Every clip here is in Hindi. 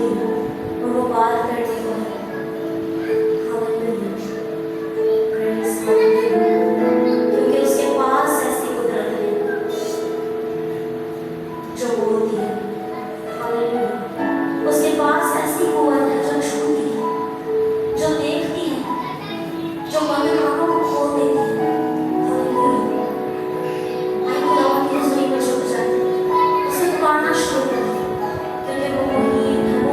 और वो बात करने को है। हालेलुया, प्रेज़ हालेलुया, क्योंकि उसके पास ऐसी कुदरत है जो बोलती है। हालेलुया, उसके पास ऐसी कुव्वत है जो छूती है, जो देखती है, जो बंद आंखों को खोल देती है। हालेलुया, आई खुदावंद की रसोई में झुक जाए, उसे पुकारना शुरू कर दे, क्योंकि वो मुहीन है, वो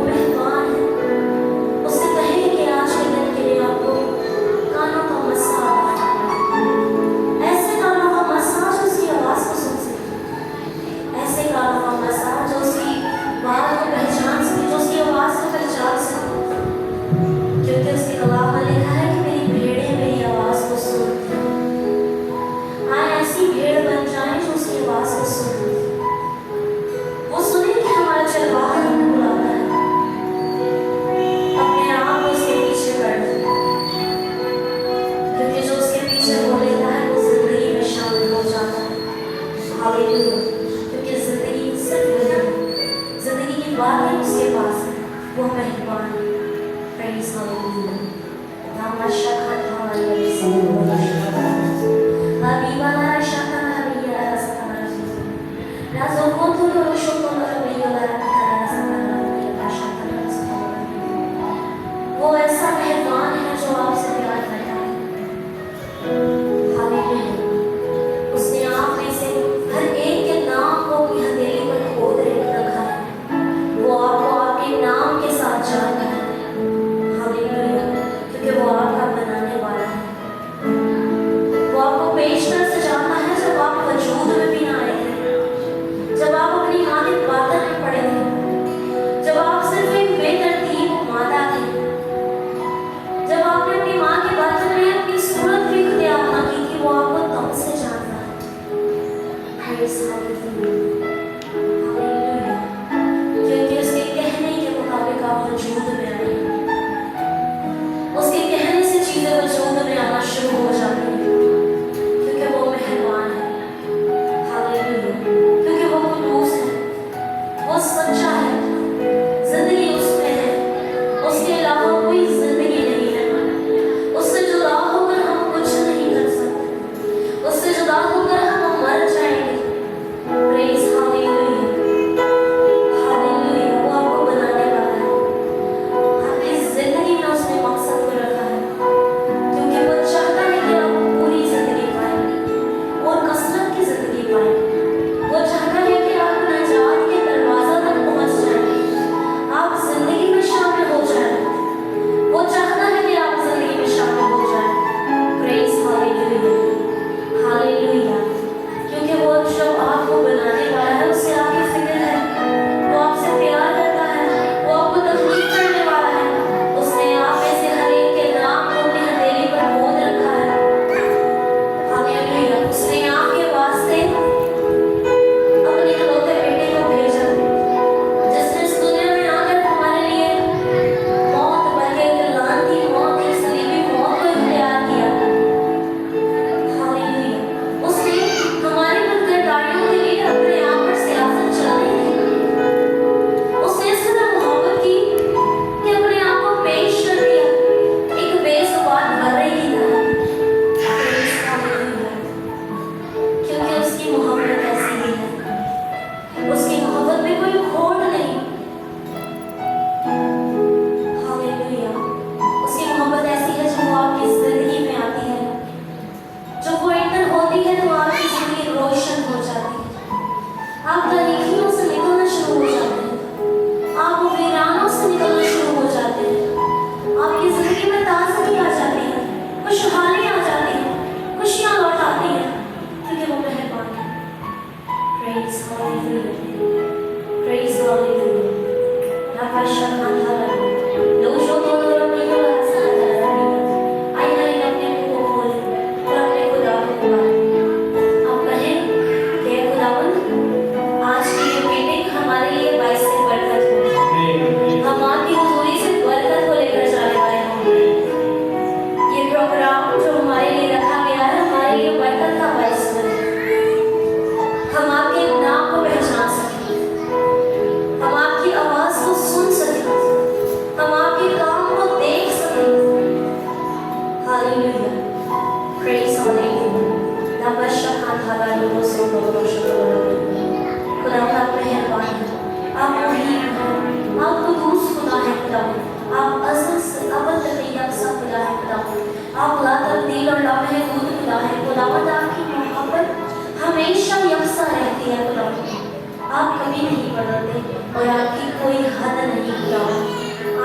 और आपकी कोई हद नहीं खुदा।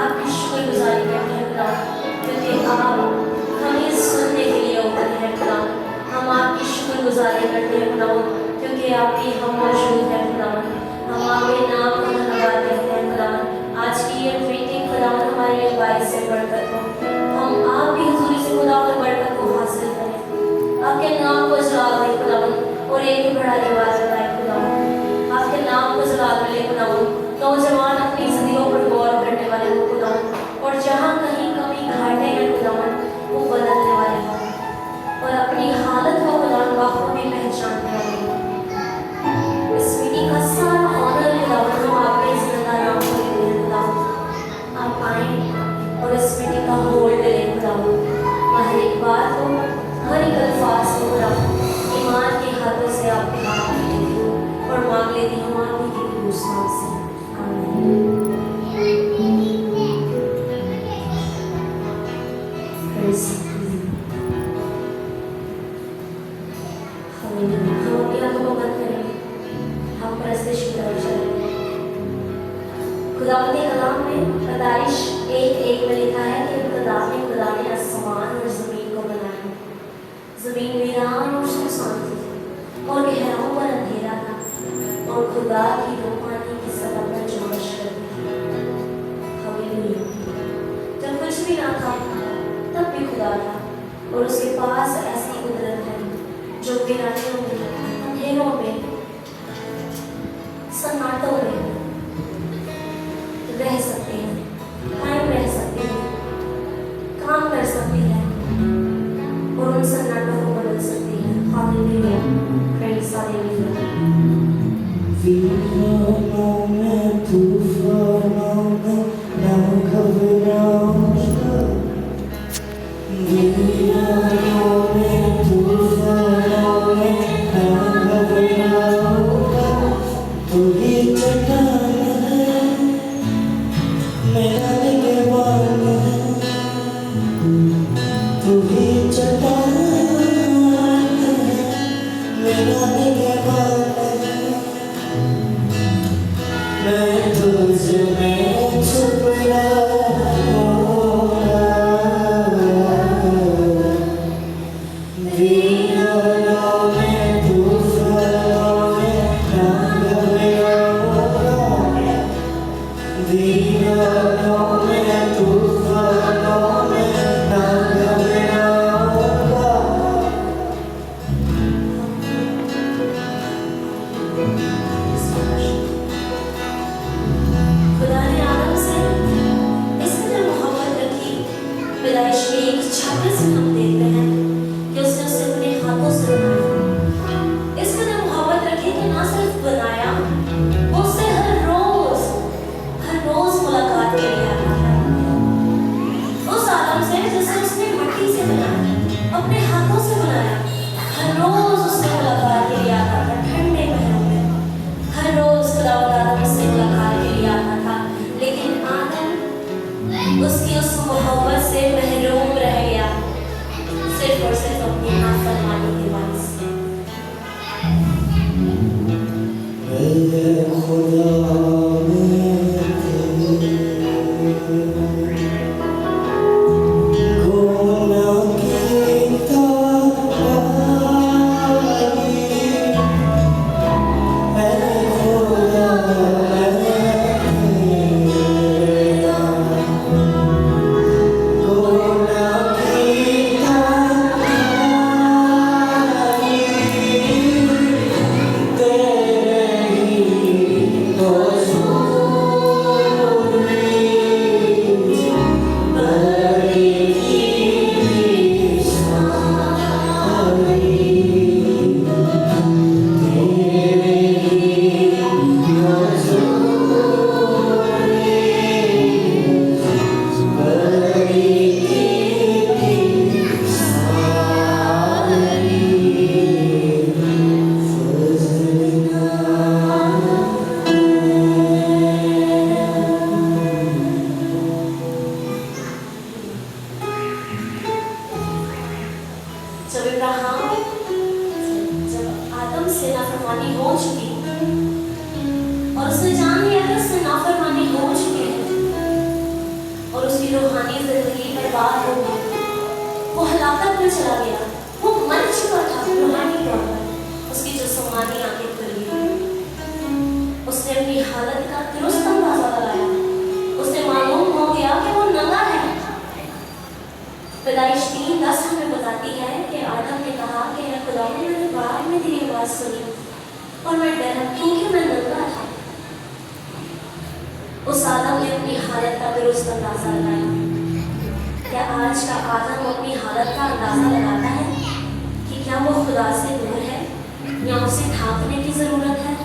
आपकी शुक्रगुजारी करते हैं खुदा, क्योंकि आप हमें सुनने के लिए उतरे हैं खुदा। हम आपकी शुक्रगुजारी करते हैं खुदा, क्योंकि आपकी हम मौजूद है खुदा। हम आपके नाम को धन्यवाद देते हैं खुदा। आज की ये मीटिंग खुदा हमारे लिए बाइस से बरकत हो। हम आपकी हुजूरी से खुदा और बरकत को हासिल करें। आपके नाम को जला दें खुदा, और एक बड़ा रिवाज बताए खुदा। आपके नाम को जला दे खुदा। नौजवान अपनी जिंदगियों पर गौर करने वाले हो खुदा, और जहाँ कहीं कमी घाटे हैं खुदा वो बदलने वाले हो, और अपनी हालत को खुदा बाखूबी पहचानने वाले हो। इस मीटिंग का सारा ऑनर खुदा हम आपके जिंदा नाम को देते हैं खुदा। आप आए और इस मीटिंग का होल्ड लें खुदा। हर एक बात को, हर एक अल्फाज को खुदा ईमान के हाथों से आपके हाथ में लेती हूँ और मांग लेती हूँ आपकी की उस नाम से। आमीन। हम अपनी आंखों को बंद करें, हम प्रस्तुत करें। खुदावंद के कलाम में पैदाइश 1:1 में लिखा है कि खुदा ने आसमान और ज़मीन को बनाया। ज़मीन वीरान और सुनसान थी, और गहराओं पर अंधेरा था, और खुदा की रूहानी की सतह पर जोश करती थी। हालेलुया। जब कुछ भी ना था तब भी खुदा था, और उसके पास ऐसी कुदरत है जो वीरानियों में, अंधेरों में, सन्नाटों में रह सकते हैं, कायम रह सकते हैं, काम कर सकती है, और उन सन्नाटों को बदल सकती है। हालेलुया। Praise hallelujah. वीरानों में, तूफानों में ना घबराऊंगा। वीरानों में, तूफानों में ना घबराऊंगा। तू ही चट्टान है मेरा निगहबान है। तू ही चट्टान है मेरा निगहबान है। मैं तुझ में छुप रहूँगा। वीरानों में, तूफानों में ना घबराऊंगा। वीरानों में, तूफानों में ना घबराऊंगा। खुदा ने आदम से इस कदर मोहब्बत रखी। पैदाइश 1:26 में हम देखते हैं कि उसने उसे अपने हाथों से बनाया। इस कदर मोहब्बत रखी कि ना सिर्फ बनाया, वो उससे हर रोज मुलाकात के लिए आता है। उस आदम से जिसे उसने मिट्टी से बनाया, अपने हाथों से बनाया, हर रोज उससे मुलाकात के लिए आता था। ठंडे महीनों में हर रोज खुदावंद आदम से मुलाकात के लिए आता था, लेकिन आदम उसकी उस मोहब्बत से महरूम रह गया, सिर्फ और सिर्फ अपनी नाफरमानी की वजह से। मेरे खुदा रूहानी जिंदगी बर्बाद हो गई, वो हलाकत में चला गया, वो मर चुका था रूहानी तौर पर, उसकी जिस्मानी आंखें खुल गई। उसने अपनी हालत का दुरुस्त अंदाजा लगाया, उसे मालूम हो गया कि वो नंगा है। पैदाइश 3:10 हमें बताती है कि आदम ने कहा कि हे खुदा, मैंने बाद में तेरी आवाज़ सुनी और मैं डरा क्योंकि मैं नंगा था। उस आदम ने अपनी हालत का दुरुस्त अंदाजा लगाया। क्या आज का आदम अपनी हालत का अंदाजा लगाता है कि क्या वो खुदा से दूर है या उसे ढांकने की जरूरत है?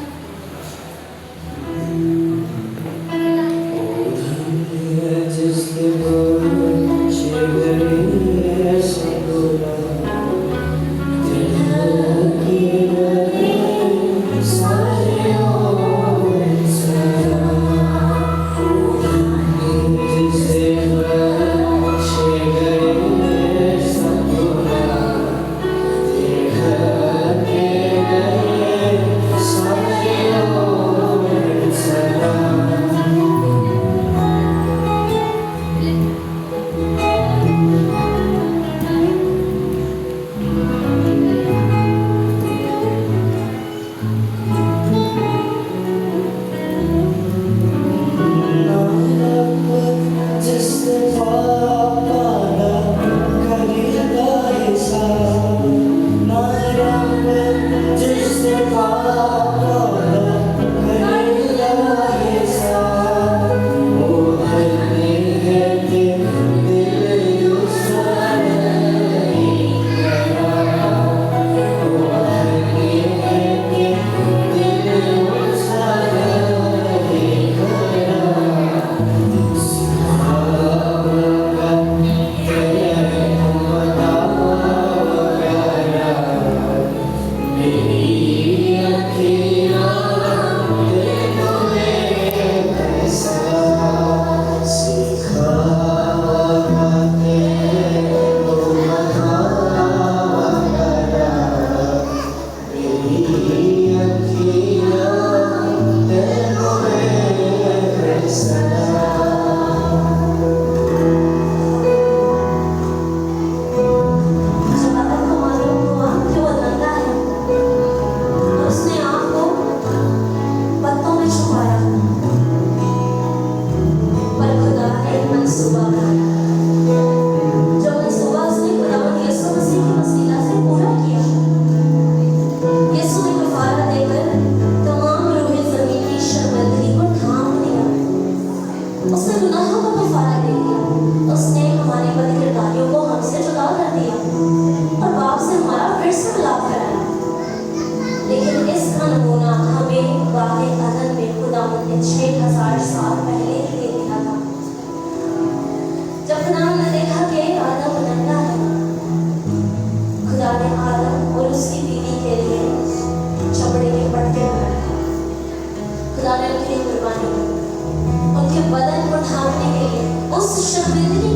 उनके बदन को ढांकने के लिए उस शर्मिंदगी